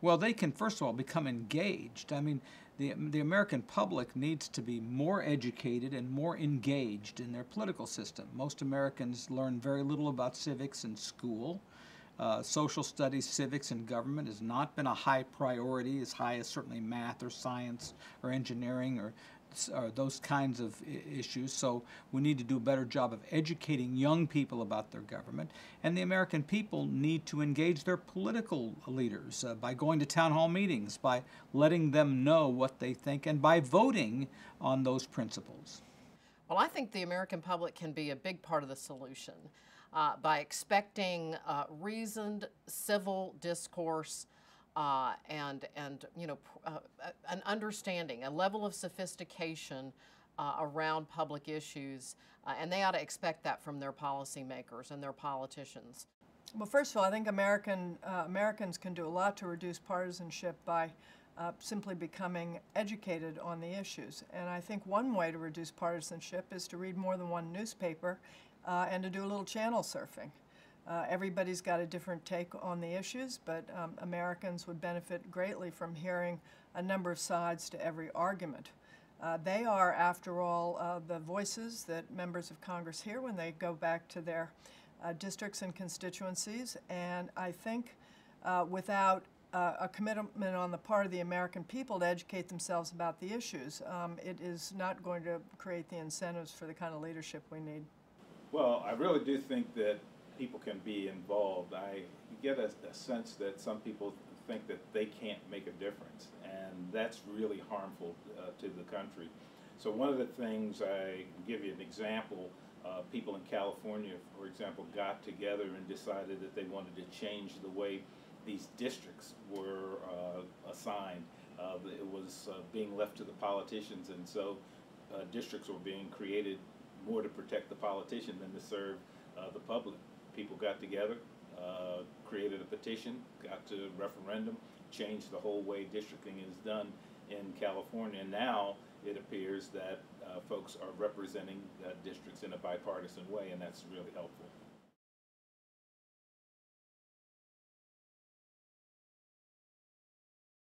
Well, they can, first of all, become engaged. I mean, the American public needs to be more educated and more engaged in their political system. Most Americans learn very little about civics in school. Social studies, civics, and government has not been a high priority, as high as certainly math or science or engineering or those kinds of issues. So we need to do a better job of educating young people about their government. And the American people need to engage their political leaders by going to town hall meetings, by letting them know what they think, and by voting on those principles. Well, I think the American public can be a big part of the solution by expecting reasoned civil discourse and an understanding, a level of sophistication around public issues, and they ought to expect that from their policymakers and their politicians. Well, first of all, I think Americans can do a lot to reduce partisanship by simply becoming educated on the issues. And I think one way to reduce partisanship is to read more than one newspaper and to do a little channel surfing. Everybody's got a different take on the issues, but Americans would benefit greatly from hearing a number of sides to every argument. They are, after all, the voices that members of Congress hear when they go back to their districts and constituencies, and I think without a commitment on the part of the American people to educate themselves about the issues, it is not going to create the incentives for the kind of leadership we need. Well, I really do think that people can be involved. I get a sense that some people think that they can't make a difference, and that's really harmful to the country. So one of the things, I give you an example, people in California, for example, got together and decided that they wanted to change the way these districts were assigned. It was being left to the politicians, and so districts were being created more to protect the politician than to serve the public. People got together, created a petition, got to a referendum, changed the whole way districting is done in California. And now it appears that folks are representing districts in a bipartisan way, and that's really helpful.